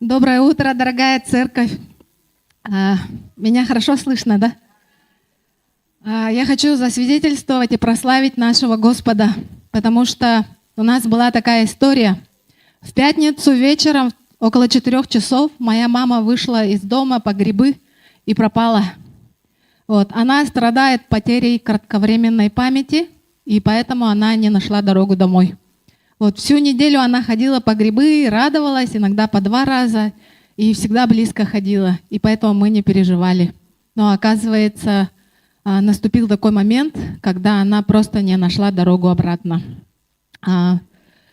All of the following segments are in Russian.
Доброе утро, дорогая церковь. Меня хорошо слышно, да? Я хочу засвидетельствовать и прославить нашего Господа, потому что у нас была такая история. В пятницу вечером, около 4 часов, моя мама вышла из дома по грибы и пропала. Она страдает потерей кратковременной памяти, и поэтому она не нашла дорогу домой. Всю неделю она ходила по грибы, радовалась, иногда по 2 раза, и всегда близко ходила, и поэтому мы не переживали. Но оказывается, наступил такой момент, когда она просто не нашла дорогу обратно.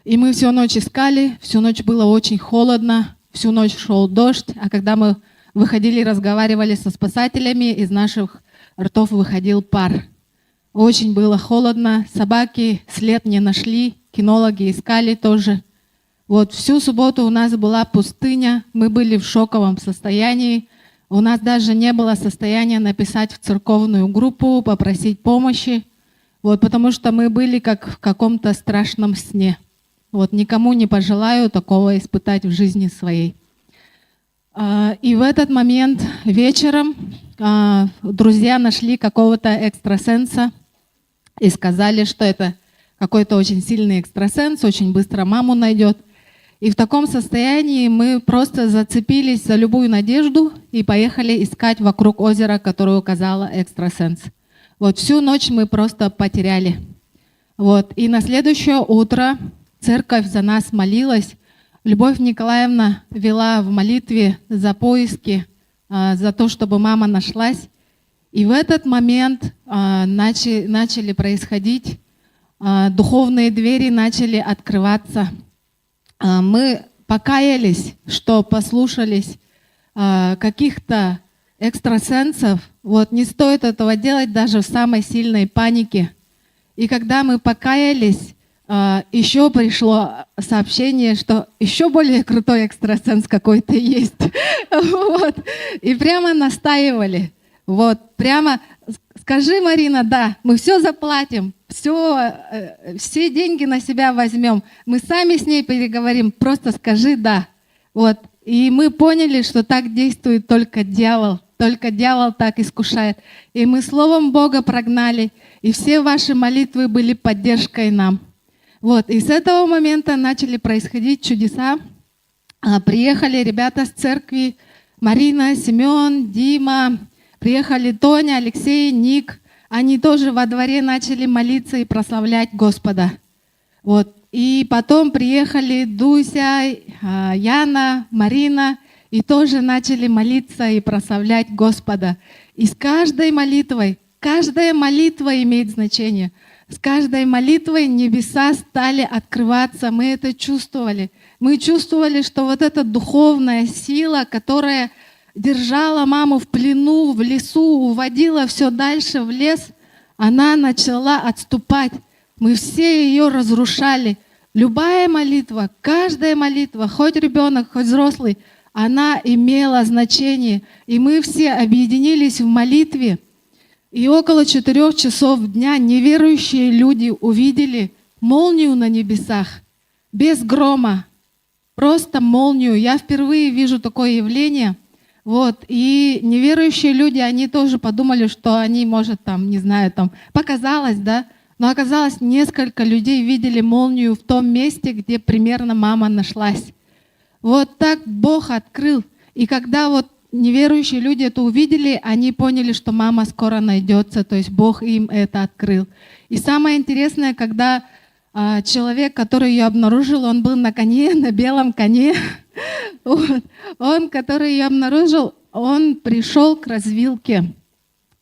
И мы всю ночь искали, всю ночь было очень холодно, всю ночь шел дождь, а когда мы выходили и разговаривали со спасателями, из наших ртов выходил пар. Очень было холодно, собаки след не нашли, кинологи искали тоже. Всю субботу у нас была пустыня, мы были в шоковом состоянии. У нас даже не было состояния написать в церковную группу, попросить помощи, потому что мы были как в каком-то страшном сне. Никому не пожелаю такого испытать в жизни своей. И в этот момент вечером друзья нашли какого-то экстрасенса и сказали, что это какой-то очень сильный экстрасенс, очень быстро маму найдет. И в таком состоянии мы просто зацепились за любую надежду и поехали искать вокруг озера, которое указала экстрасенс. Всю ночь мы просто потеряли. И на следующее утро церковь за нас молилась. Любовь Николаевна вела в молитве за поиски, за то, чтобы мама нашлась. И в этот момент начали происходить, духовные двери начали открываться. Мы покаялись, что послушались каких-то экстрасенсов. Не стоит этого делать даже в самой сильной панике. И когда мы покаялись, еще пришло сообщение, что еще более крутой экстрасенс какой-то есть. И прямо настаивали. Прямо скажи, Марина, да, мы все заплатим, все деньги на себя возьмем, мы сами с ней переговорим, просто скажи да. И мы поняли, что так действует только дьявол так искушает. И мы словом Бога прогнали, и все ваши молитвы были поддержкой нам. И с этого момента начали происходить чудеса. Приехали ребята с церкви, Марина, Семен, Дима, приехали Тоня, Алексей, Ник. Они тоже во дворе начали молиться и прославлять Господа. И потом приехали Дуся, Яна, Марина, и тоже начали молиться и прославлять Господа. И с каждой молитвой, каждая молитва имеет значение. С каждой молитвой небеса стали открываться, мы это чувствовали. Мы чувствовали, что эта духовная сила, которая держала маму в плену, в лесу, уводила все дальше в лес, она начала отступать. Мы все ее разрушали. Любая молитва, каждая молитва, хоть ребенок, хоть взрослый, она имела значение. И мы все объединились в молитве. И около 4 часов дня неверующие люди увидели молнию на небесах, без грома, просто молнию. Я впервые вижу такое явление. И неверующие люди, они тоже подумали, что они, может, показалось, да? Но оказалось, несколько людей видели молнию в том месте, где примерно мама нашлась. Так Бог открыл. И когда неверующие люди это увидели, они поняли, что мама скоро найдется, то есть Бог им это открыл. И самое интересное, когда человек, который ее обнаружил, он был на коне, на белом коне. Он, который ее обнаружил, он пришел к развилке.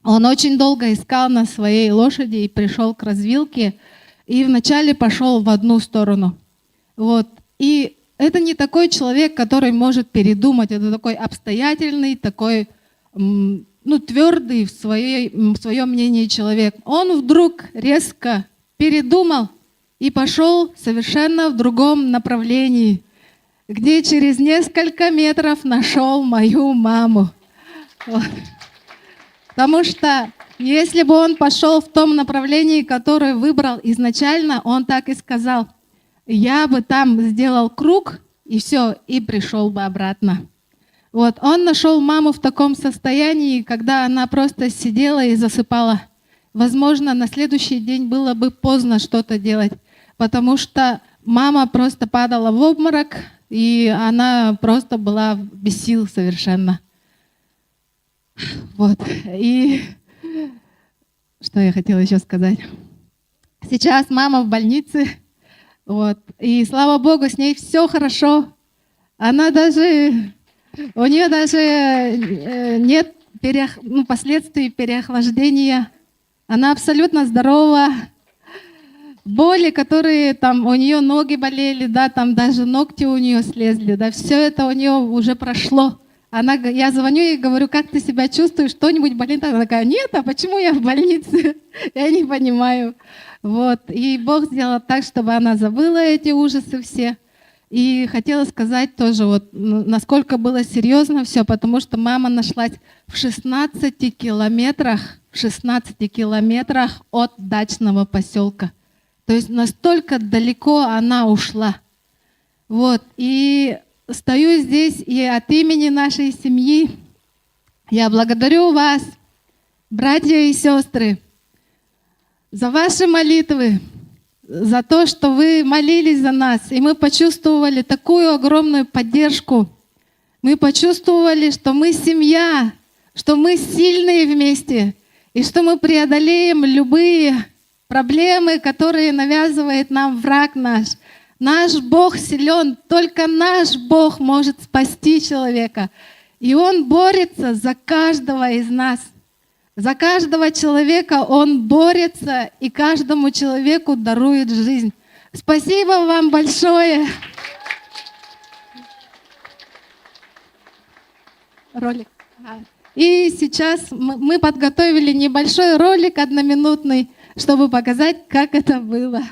Он очень долго искал на своей лошади и пришел к развилке, и вначале пошел в одну сторону. И это не такой человек, который может передумать, это такой обстоятельный, такой твердый в своем мнении человек. Он вдруг резко передумал и пошел совершенно в другом направлении, где через несколько метров нашел мою маму. Потому что если бы он пошел в том направлении, которое выбрал изначально, он так и сказал: я бы там сделал круг и все, и пришел бы обратно. Вот, он нашел маму в таком состоянии, когда она просто сидела и засыпала. Возможно, на следующий день было бы поздно что-то делать, потому что мама просто падала в обморок, и она просто была без сил совершенно. Вот, и что я хотела еще сказать. Сейчас мама в больнице, вот, и слава Богу, с ней все хорошо. Она даже, у нее даже нет последствий переохлаждения. Она абсолютно здорова. Боли, которые там у нее ноги болели, да, там даже ногти у нее слезли, да, все это у нее уже прошло. Я звоню ей, говорю, как ты себя чувствуешь, что-нибудь болит? Она такая, нет, а почему я в больнице? Я не понимаю. Вот. И Бог сделал так, чтобы она забыла эти ужасы все. И хотела сказать тоже, вот, насколько было серьезно все, потому что мама нашлась в 16 километрах от дачного поселка. То есть настолько далеко она ушла. Вот. И стою здесь, и от имени нашей семьи я благодарю вас, братья и сестры, за ваши молитвы, за то, что вы молились за нас, и мы почувствовали такую огромную поддержку. Мы почувствовали, что мы семья, что мы сильные вместе, и что мы преодолеем любые проблемы, которые навязывает нам враг наш. Наш Бог силен, только наш Бог может спасти человека. И Он борется за каждого из нас. За каждого человека Он борется и каждому человеку дарует жизнь. Спасибо вам большое. Ролик. И сейчас мы подготовили небольшой ролик одноминутный, чтобы показать, как это было.